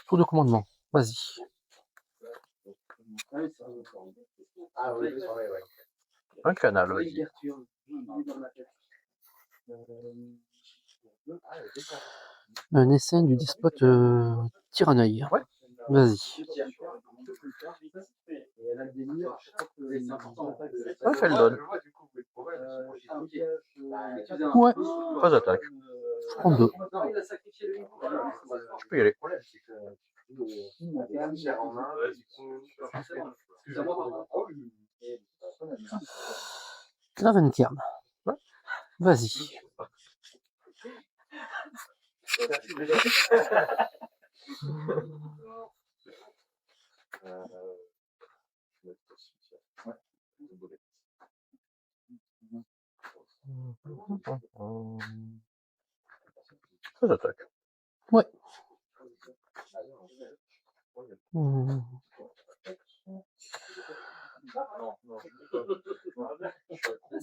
Tour de commandement, vas-y. Un canal, vas-y. Un essaim du despote Tyranneuil. Ouais. Vas-y. Un Feldon. Ouais. Pas attaque. Je prends 2. Je peux y aller. Gravenkern. Ouais. Vas-y. Pas attaque. Ouais.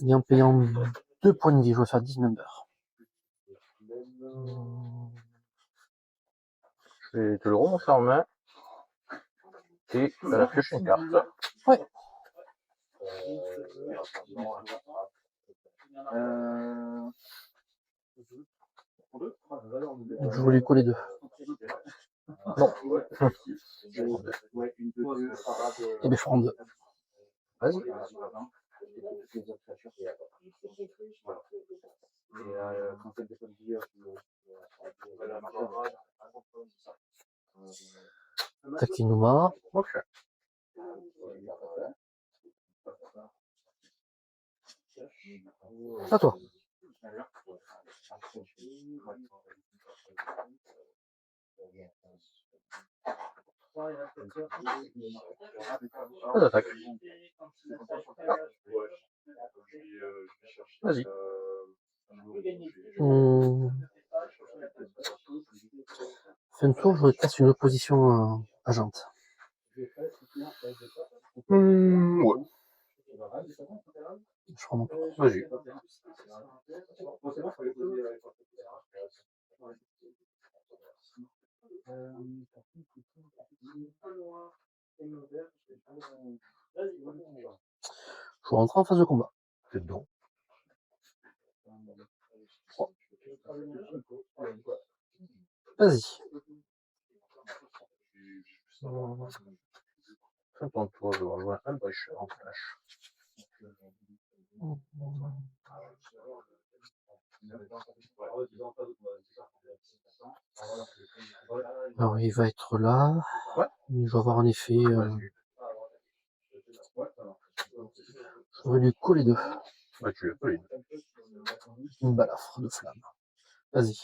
Et en payant 2 points de vie, je vais faire 10 members. Je vais te le remonter en main. Et à la pioche une carte. Ouais. Je voulais coller 2. Non. Et bien je prends 2. Vas-y. Takinuma. Ok. À toi. Pas d'attaque. Vas-y. Fin de tour, je casse une opposition agente. Ouais. Je prends mon tour. Vas-y. Je rentre en phase de combat. C'est dedans. Vas-y. Fin ton tour, je vais rejoindre un Brecher en flash. Alors il va être là. Ouais. Je vais avoir un effet. Je vais lui coller 2. Ouais, tu es solide. Une balafre de flamme. Vas-y.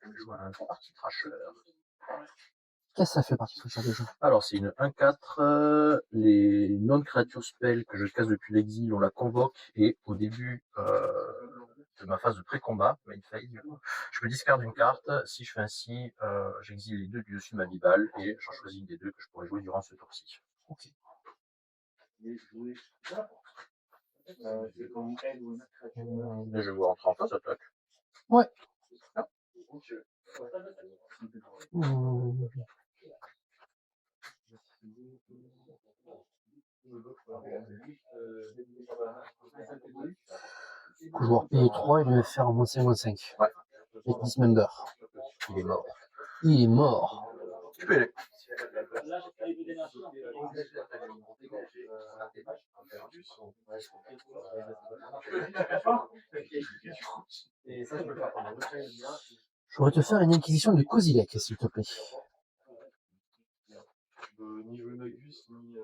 Je vois un parti crasher. Qu'est-ce que ça fait partie de ce déjà? Alors c'est une 1-4, les non-créatures spells que je casse depuis l'exil, on la convoque et au début de ma phase de pré-combat, main phase, je me discarde une carte, si je fais ainsi, j'exile les 2 du dessus de ma bibale et j'en choisis une des 2 que je pourrais jouer durant ce tour-ci. Ok. Et je vais rentrer en phase attaque. Ouais. Ah. Joueur payer 3 et lui faire moins 5, moins 5. Ouais. Avec 10 members. Il est mort. Il est mort. Tu peux y aller. Je voudrais te faire une inquisition du Kozilek, s'il te plaît. Ni jouer Magus, ni.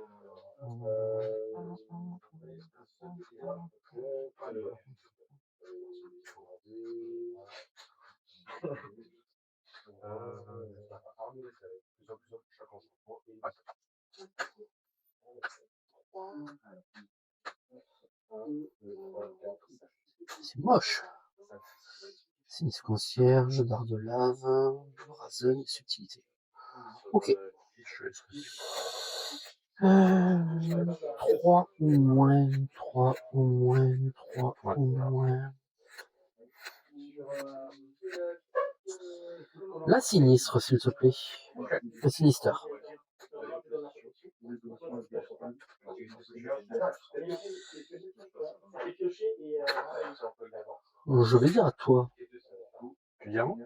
C'est moche. Sinistre concierge, barre de lave, brazen, subtilité. Ok. 3 ou moins, 3 ou moins, 3 ou moins. La sinistre, s'il te plaît. Le sinister. Je vais dire à toi. Tu dis à moi?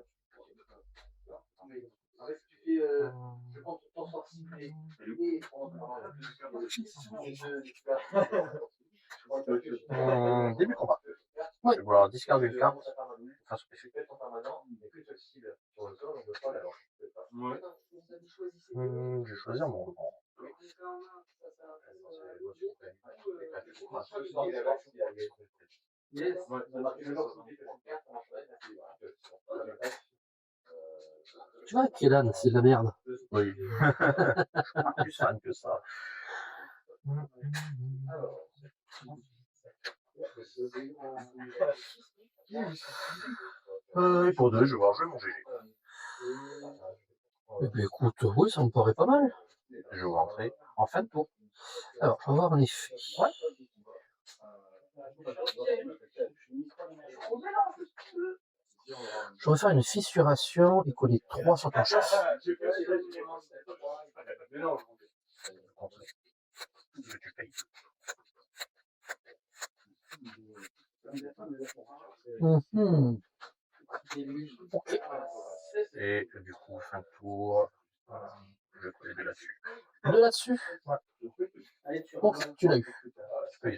Début combat. Ouais. Je vais vouloir discarder une carte face au PC. Je vais choisir mon. Tu vois, Kélan, c'est de la merde. Oui. Je suis pas plus fan que ça. Et pour 2, je vais voir jouer mon GG. Eh ben, écoute, oui, ça me paraît pas mal. Je vais rentrer en fin de tour. Alors, je vais voir un effet. Ouais. Je vais faire une fissuration et coller 3 sur ton chef. Que tu payes. Ok. Et du coup, fin de tour, je vais coller de là-dessus. De là-dessus. Ouais. Ok, tu l'as eu. Oui.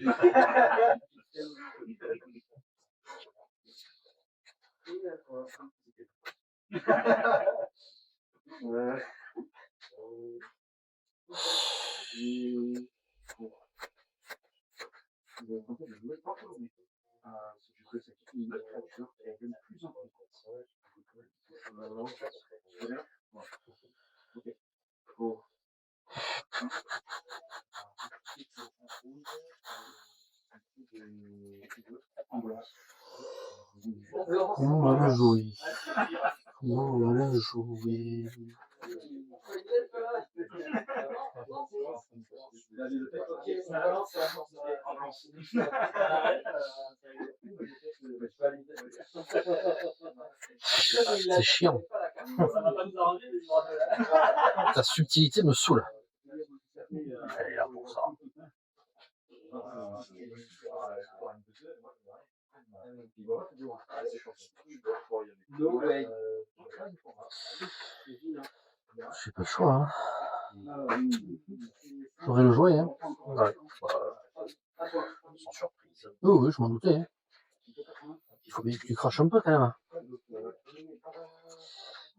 Comment on va la jouer? Comment on va la jouer? C'est chiant. Ta subtilité me saoule. Elle est là pour ça. J'ai pas le choix. Hein. J'aurais le jouer. Hein. Ouais. Sans surprise. Oh, oui, je m'en doutais. Hein. Il faut bien que tu craches un peu quand même.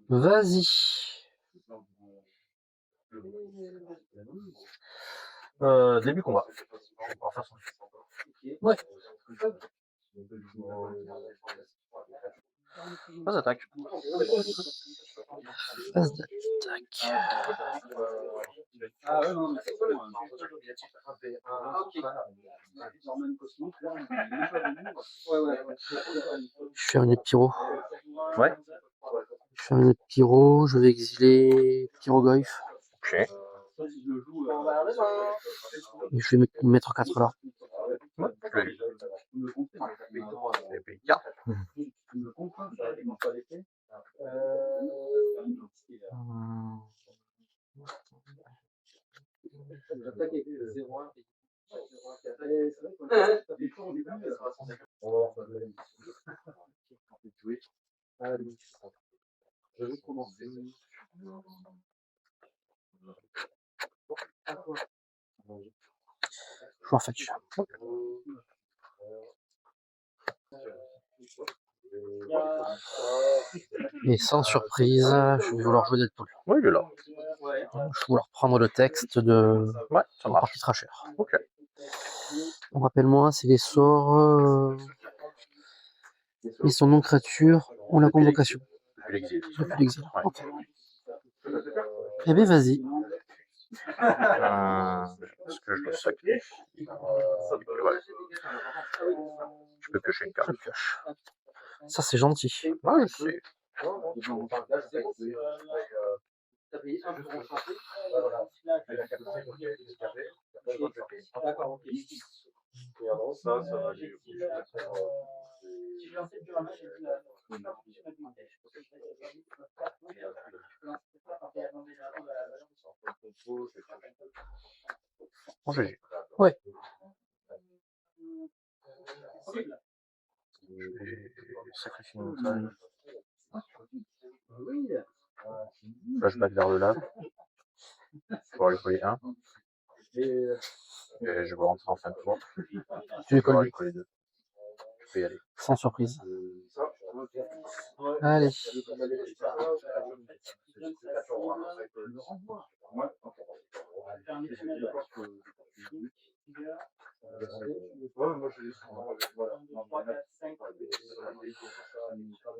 Vas-y. Début combat. Je vais pouvoir faire son. Ouais. Pas d'attaque. Phase d'attaque. Ah ouais, non, mais Je fais une pyro. Ouais. Je fais une pyro. Je vais exiler Pyrogoyf. Ok. Et je vais mettre 4 là. Ouais. Je l'ai eu. Et puis, carte. Je vais commencer. Joueur fetch. Et sans surprise, je vais vouloir jouer Deadpool. Oui, il est là. Je vais vouloir prendre le texte de Ouais, ça marche. Partie Trasher. Ok. Donc, rappelle-moi, c'est les sorts. Et son nom créature ou la convocation. Depuis l'exil. Depuis l'exil. Ouais. Ok. Eh bien, vas-y. Est-ce que je le sacrifie? Ouais. Je peux piocher une carte. Je pioche. Ça, c'est gentil. Ouais, je sais. Ça va aller. Bon, GG. Ouais. Je vais sacrifier une montagne. Flashback vers le lave. Je vais lui coller un. Et je vais rentrer en fin de tour. Tu les Je vais colles lui coller deux. Je peux y aller. sans surprise. Allez.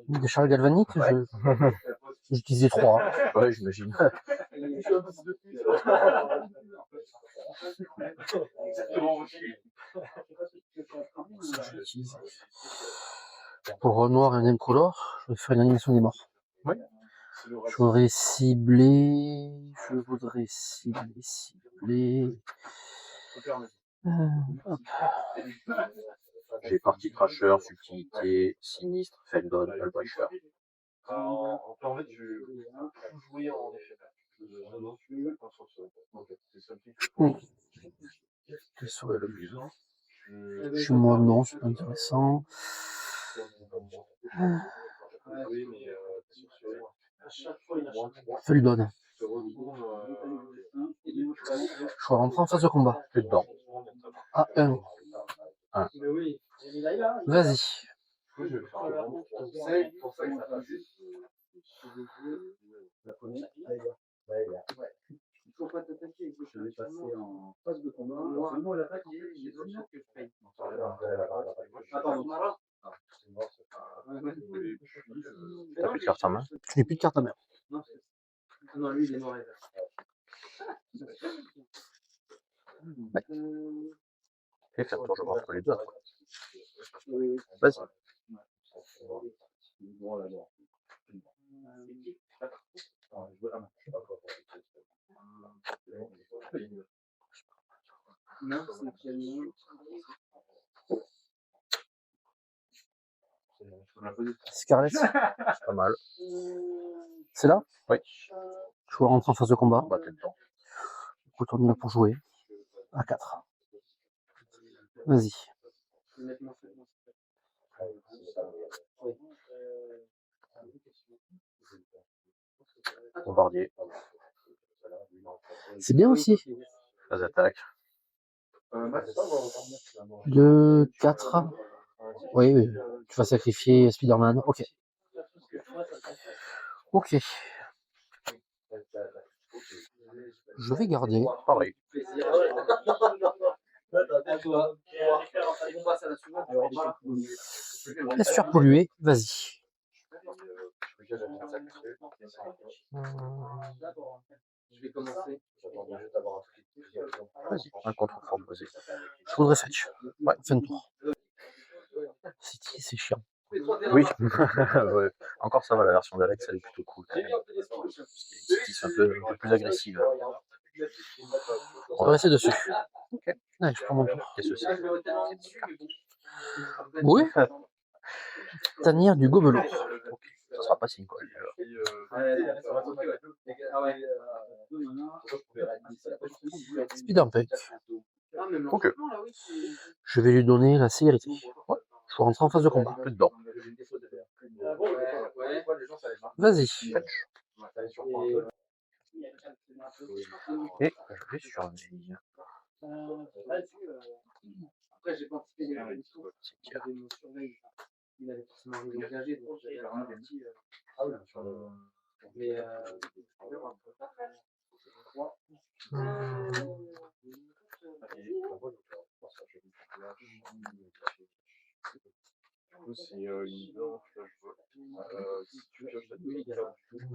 Des charges galvaniques, j'utilisais 3. Ouais, j'imagine. Pour noir et un incolore, je vais faire une animation des morts. Oui. Je voudrais cibler. Hop. J'ai Partie Trasher, Subtilité, Sinistre, Feldon, Hullbreacher. En fait, je jouais en effet. Quel serait le plus? Chez moi, non, c'est pas intéressant. Feldon. Je vais rentrer en phase de combat. Plus dedans. Ah, 1. Un. Vas-y. C'est pour ça que ça passe. Il faut pas t'attaquer. Je vais passer en phase de combat. Normalement, l'attaque, j'ai d'autres choses que je paye. Ah, pardon. T'as plus de cartes en main? Je n'ai plus de carte à main. Non, lui, il est mort. Ouais. Et fin de tour, je vais entre les deux. Vas-y. Scarlet. C'est pas mal. C'est là? Oui. Je vais rentrer en phase de combat. Bah, t'es dedans. Écoute, on y va pour jouer. À 4. Vas-y. Bombardier. C'est bien aussi. Phase attaque. 2, 4. Oui, oui. Tu vas sacrifier Spider-Man. Ok. Ok. Je vais garder. Pareil. Esture polluée, vas-y. Je vais commencer. Vas-y, un contre proposé. Je voudrais fetch. Ouais, fin de tour. C'est chiant. Oui. Ouais. Encore ça va, la version d'Alex, elle est plutôt cool. Quand même. C'est un peu plus agressive. On va rester dessus. Ok. Allez, je prends mon tour. Qu'est-ce que c'est? Oui. Tanière du Gobelot. Ok, ça sera pas Single. Speed-Punk. Ok. Je vais lui donner la célérité. Ouais. Je vais rentrer en phase de combat. Plus dedans. Vas-y. Fetch. Et je vais surveiller. j'ai pas anticipé les révolutions. J'avais mon surveille. Il avait forcément engagé, donc j'avais rien dit. Mais C'est une blanche, là, je vois. Si tu pioches la deuxième carte, tu peux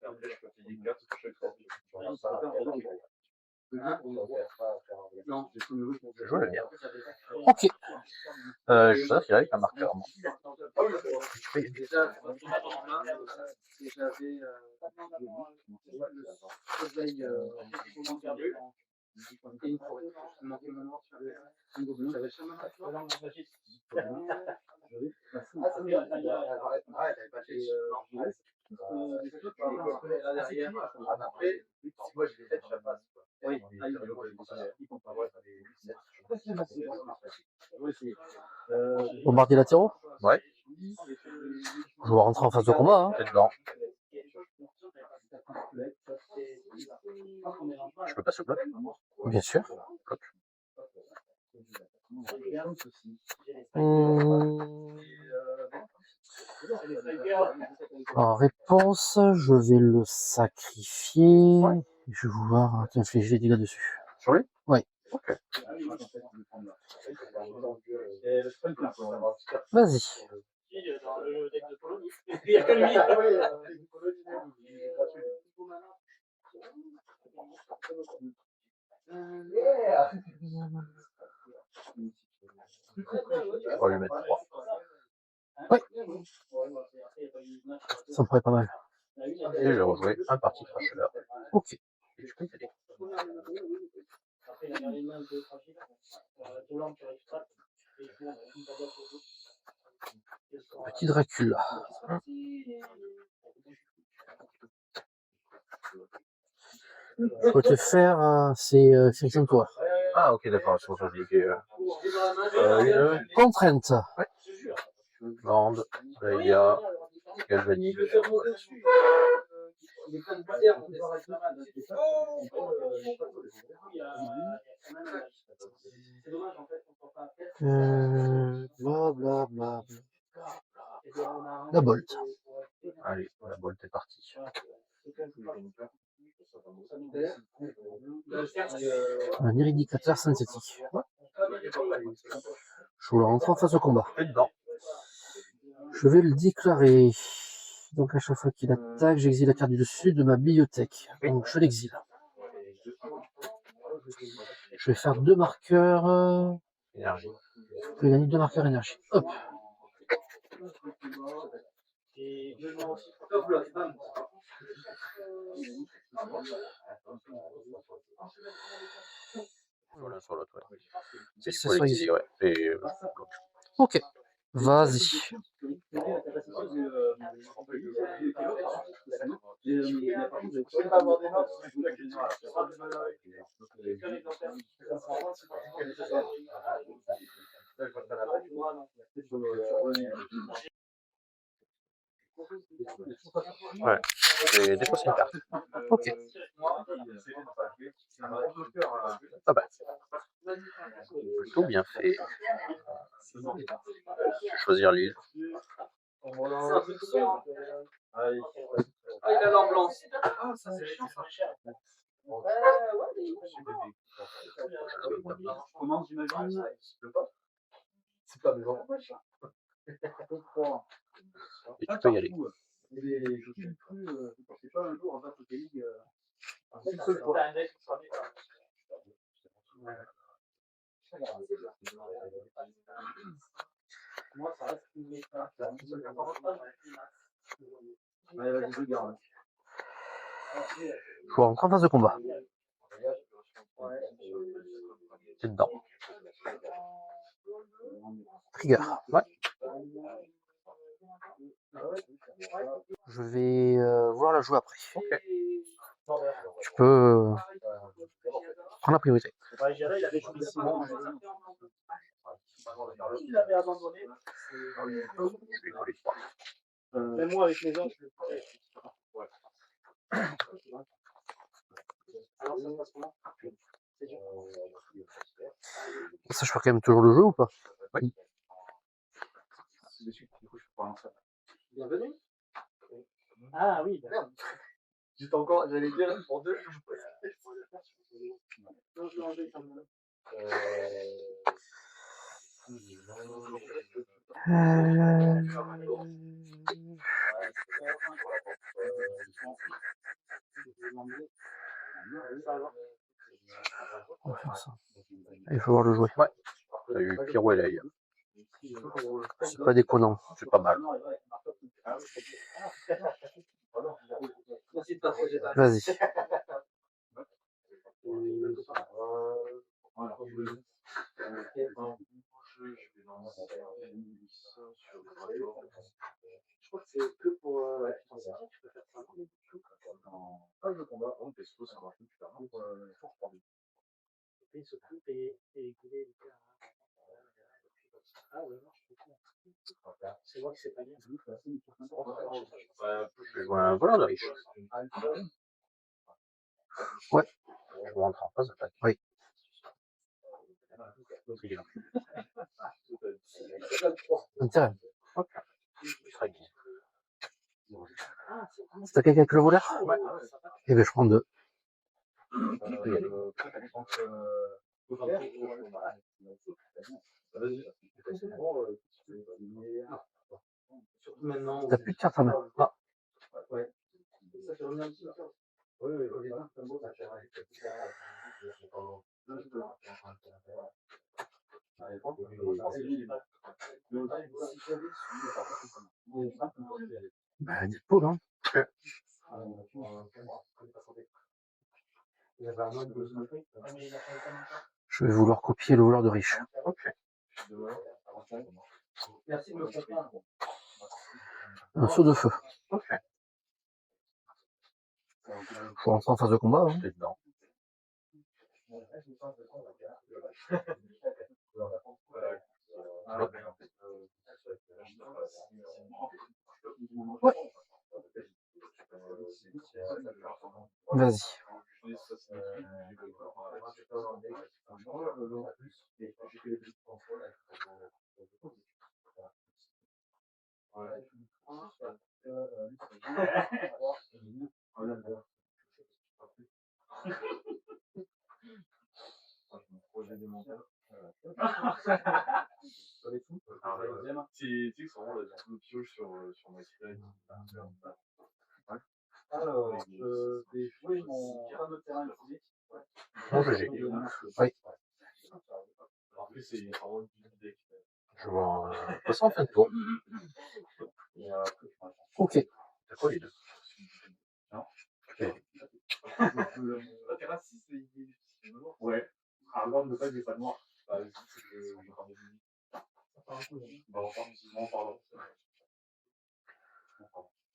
après, je peux payer 4 à chaque fois. non, j'ai tout le Je joue la mienne. Ok. Je sais qu'il avec un marqueur. déjà, j'avais le surveille et une forêt. Je manquais mon nom sur le. J'avais jamais oui, Bombardier latéraux. Ouais, Je vais rentrer en phase de combat. Hein. t'es dedans. Je peux passer au bloc. Bien sûr. Bloc. En réponse, je vais le sacrifier. Je vais vouloir infliger des dégâts dessus. Sur lui? Oui. Ok. Vas-y. On va lui mettre 3. Oui. Ça me paraît pas mal. Et je vais rejouer un parti crasher. Ok. Et je peux y aller. Petit Dracula. Je peux te faire c'est Fiction Tour. Ah, ok, d'accord. C'est pour ça que je dis Contrainte. Ouais. Bande, Gaïa, Galvani. Bla bla bla. La Bolt. Allez, la bolt est partie. Un irrédicateur synthétique. Je vous le rentre en face au combat. Et dedans. Je vais le déclarer. Donc à chaque fois qu'il attaque, j'exile la carte du dessus de ma bibliothèque. Donc je l'exile. Je vais faire 2 marqueurs. Énergie. Je vais gagner 2 marqueurs énergie. Hop. Voilà, sur l'autre, ouais. C'est Ce pour serait- l'exil, ouais. Et bloc. Ok. Vas-y. Ouais. J'ai défaussé une carte. Ok. Ah bah. Plutôt bien fait. Je vais choisir l'île. Ah, il a l'ambulance. Ah, ça c'est chiant ça. Je commence, j'imagine. C'est pas mes enfants. Et tu peux y aller. Je suis cru, c'est pas un jour en fait au Ligue. Une seule fois. Moi, ça reste une méta. Allez, vas-y, je garde. Je vous rentre en phase de combat. C'est dedans. Trigger. Ouais. Je vais vouloir la jouer après. Ok. Tu peux prendre la priorité. Il l'avait abandonné. Je vais coller 3. Même moi avec mes autres. Alors ça se passe comment? Ça, je fais quand même toujours le jeu ou pas? Oui. Bienvenue. Ah oui, merde. J'étais encore, j'allais dire pour deux. Non, je l'ai enlevé quand même. On va faire ça. Il faut voir le jouer. Ouais. T'as eu Pierrot là hier. C'est pas déconnant. C'est pas mal. Merci de partager ta. Vas-y. Je crois que c'est que pour. Ouais, tu peux faire ça. En phase de combat, on peut ça marche super bien pour force par Il se coupe et écouler les gars. Ah ouais, non, je comprends. C'est moi qui sais pas bien. Je vais jouer un voleur de riche. Ouais. Je vais rentrer en phase d'attaque. Oui. Intérêt. Ok. Très bien. C'est à quelqu'un que le voleur? Ouais. Eh bien, je prends 2. Surtout maintenant. T'as plus de cartes à main. Ah. Ouais. Ça, j'ai remis un petit peu. Oui, oui, oui. Bah, Deadpool, hein. Je vais vouloir copier le voleur de riche. Ok. Merci de me comprendre. Un saut de feu. Ok. Faut rentrer en phase de combat, hein. T'es dedans. Ouais. Vas-y. Tu sais que c'est vraiment le pioche sur ma semaine. Alors, je vais jouer mon fameux terrain physique. Mon GG. Oui. Après, c'est vraiment une petite deck. Je vois un poisson en fin de tour. Ok. T'as quoi les deux? La terrasse 6, c'est noir. Ouais. Avant de pas qu'il pas noir. Bah, c'est que je parle de lui. Bah, on parle.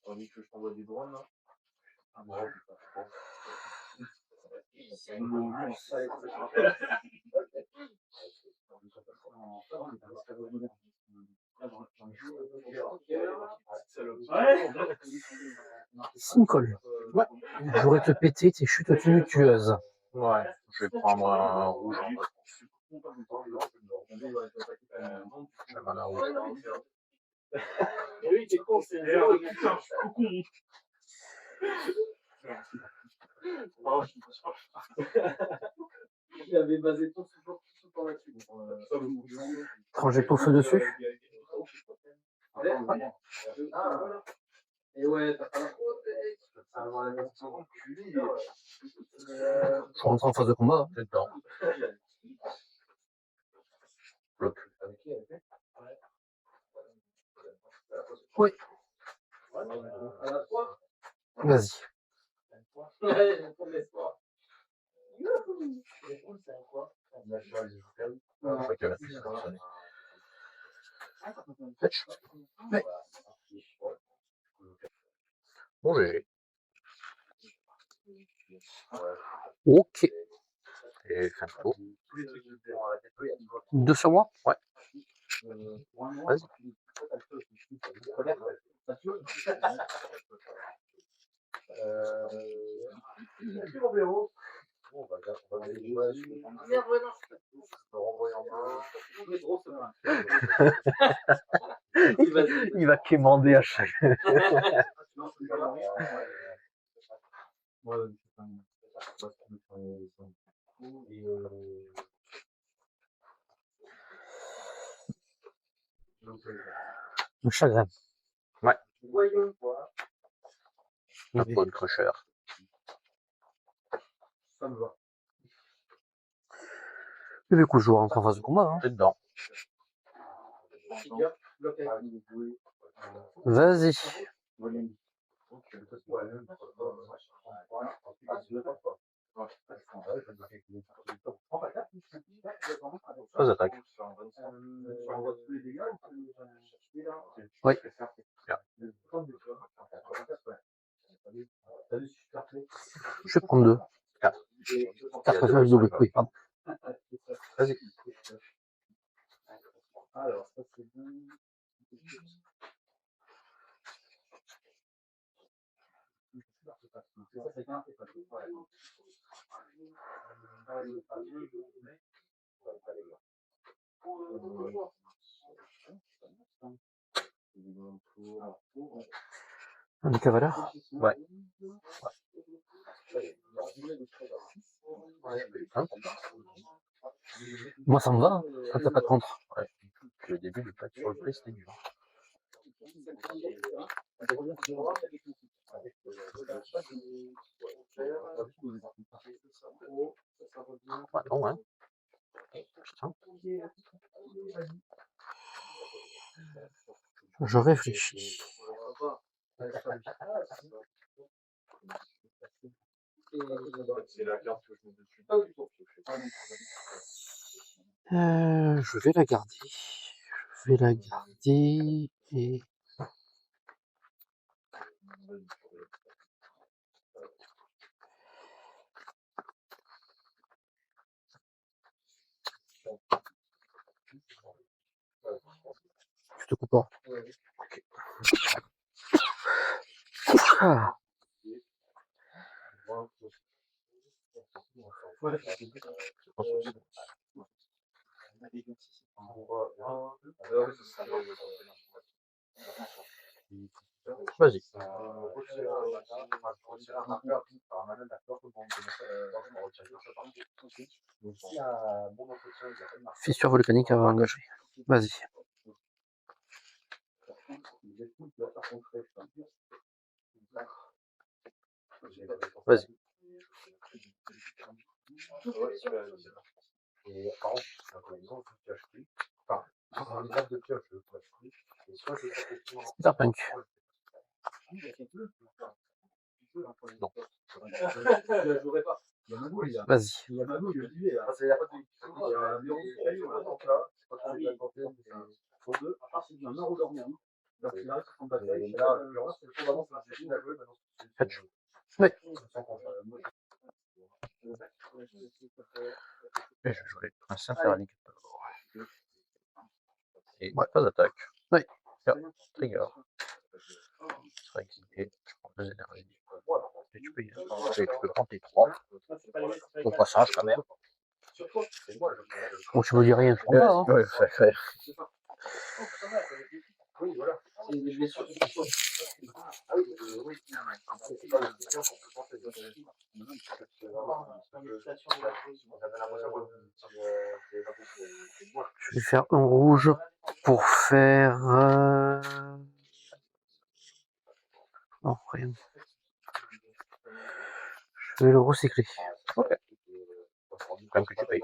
On dit que je t'envoie des drones là. Un drone, bon. C'est un ça Sinkhole. Ouais. J'aurais te pété tes chutes tumultueuses. Ouais. Je vais prendre un rouge en fait. Je vais prendre un rouge. Oui, t'es con, c'est un zéro. Putain, je suis trop con. Il avait basé tout sur là-dessus. Trajecto feu dessus. Et ouais, t'as pas la faute. Je rentre en phase de combat. T'es dedans. Bloc. Oui. Vas-y. Je crois qu'il y a la puce qui sonne. Fetch. Ouais. Bon GG. Ok. Et fin de tour. 2 sur moi? Ouais. Vas-y. Merde, ouais, non, je peux renvoyer en bas. Mais grosse main. Il va quémander à chaque. Le chagrin. Ouais. Voyons voir. Un bon crusher. Ça me va. Et du coup, je rentre en phase de combat. Hein. C'est dedans. Vas-y. Phase attaque. Oui. Je vais prendre 2. 4. 4 flash double. Oui, pardon. Vas-y. Alors, ça c'est bon. Un cavaleur. Ouais. Hein? Moi, ça me va. Quand t'as pas de contre. Ouais. Le début du pack sur le play, c'était dur. Ouais, non, hein. Putain. Je réfléchis. C'est la carte que je mets dessus. Je vais la garder. Je vais la garder et... Je te coupe pas. Okay. Ah. Vas-y. Fissure volcanique à engager. Vas-y. Vas-y. Et par contre, exemple, tu pioches plus. Enfin, dans les tables de pioche, je pioche plus. Et soit je fais Cyberpunk. Non. Je la jouerai pas. Il y a Magou, il y a. Vas-y. Il y a Magou, je le disais. Il y a un bureau de caillou, on attend là. Faut deux. À partir d'un euro dormir. Donc il arrive sur son bataille. Et là, l'occurrence, c'est probablement que la machine à jouer. Maintenant, c'est Fetch. Oui. Et je jouerai un Saint-Fernic. Et Ouais. phase attaque. Oui. Trigger. Je serai excité. Je prends 2 énergies. Et tu peux prendre tes 3. Au passage, quand même. Bon, tu me dis rien, je prends pas. Hein. Ouais, ça fait. Oui, voilà. C'est des blessures. Je vais faire un rouge pour faire... Non, rien. Je vais le recycler. Ok. Comme que tu payes.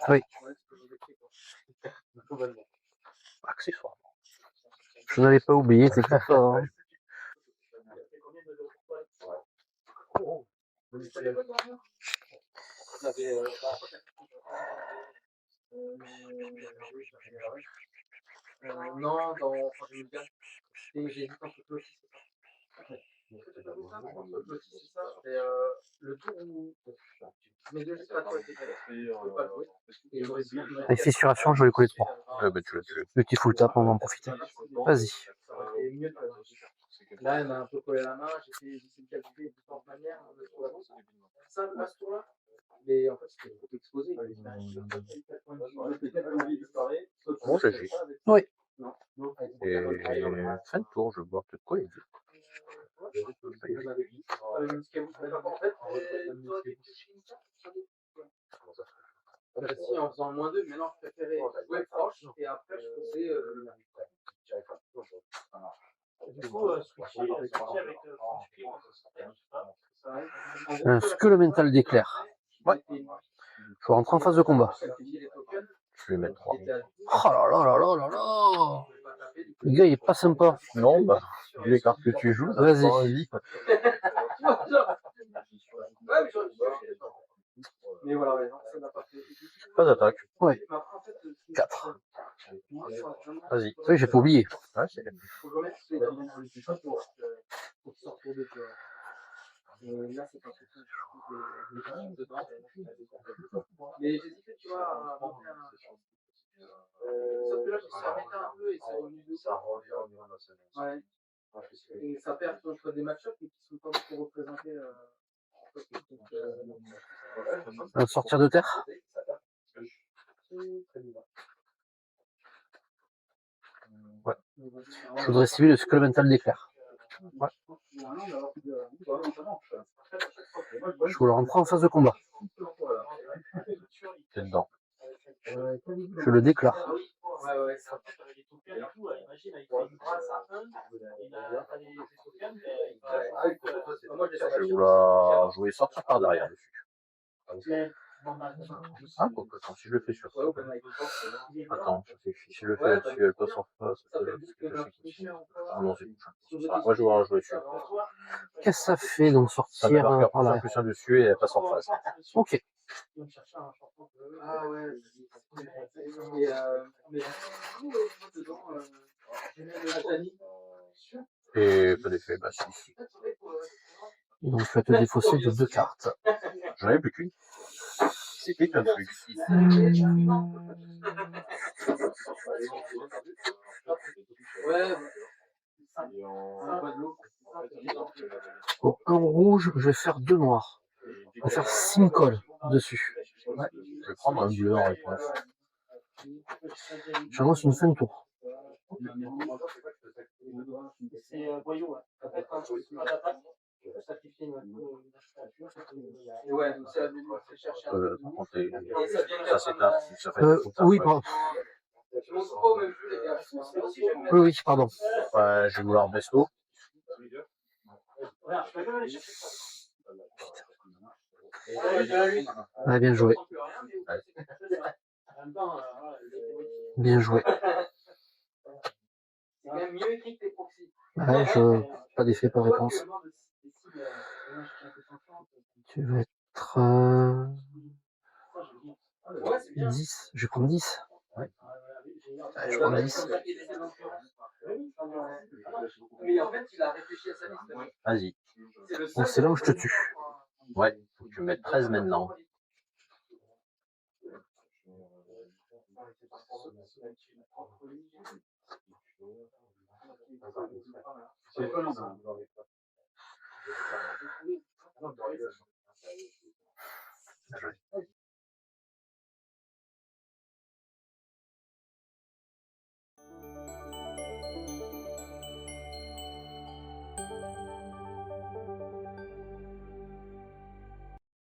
Oui. Accessoirement. Je n'avais pas oublié, t'inquiète pas. Hein. Non, dans. J'hésite entre peu aussi. C'est ça. Et le tour où mes deux stratos étaient faits, je peux pas le jouer. Et j'aurais bien. Les fissurations, je vais les coller 3. Bah, tu l'as tué. Le petit full tap, on va en profiter. Vas-y. Et mieux que là, elle m'a un peu collé la main, j'ai essayé de calculer de différentes manières. Ça, ce tour-là, Mais en fait, c'était trop exposé. Bon, GG. Oui. Et fin de tour, je vois peut-être quoi il dit. Si, en faisant -2, mais non, je préférais jouer proche et après je faisais. Du coup, switcher avec Un Skull Mental d'éclair. Ouais. Je rentre en phase de combat. Je vais mettre 3. Oh là là là là là là. Le gars, il est pas sympa. Non, bah, vu les cartes que tu joues, Vas-y. pas envie. Mais voilà, ouais, non, ça n'a pas fait. Pas d'attaque. Ouais. 4. Vas-y. Oui, j'ai pas oublié. Ouais, c'est... Pour sortir de toi. Là, c'est pas possible. Mais j'hésitais, tu vois, à monter un. Sauf que là, j'ai arrêté un peu et c'est revenu de ça. Ouais. Et ça perd contre des match-ups qui sont pas beaucoup représentés. Sortir de terre. Ouais. Je voudrais cibler le Skull Mental d'éclair. Ouais. Je vous le rentre en phase de combat. C'est dedans. Je le déclare. Je vais vouloir jouer sortir par derrière dessus. Ah, quoi, attends, si je le fais sur ça. Attends, ça fait si je le fais dessus, elle passe en face. Ah non, c'est couchant. Moi, je vais vouloir jouer dessus. Qu'est-ce que ça fait donc Ça met sortir marqueur par là? plus un dessus et elle passe en face. Ok. Ah ouais. Et pas d'effet, bah si. Donc je vais te défausser de 2 cartes. J'en avais plus qu'une. C'était un flux. Ouais. Pour un rouge, je vais faire 2 noirs. Je vais faire Simcoll dessus. Ouais. Je vais prendre un bleu en réponse. J'annonce une fin de tour. C'est voyou, ouais. Ouais, donc c'est à nous de chercher un peu. Par contre, ça s'éteint, ça fait oui, pardon. Oui, oui, pardon. Ouais, je vais vouloir besto. Ouais, bien joué. Bien joué. C'est quand même mieux écrit que tes proxys. Ouais, pas d'effet, pas de réponse. Tu vas être 10. Je vais prendre 10. Ouais. Allez, je prends 10. Mais en fait, il a réfléchi à sa liste. Vas-y. Bon, c'est là où je te tue. Ouais, faut que tu mettes 13 maintenant. C'est pas long. Bien joué.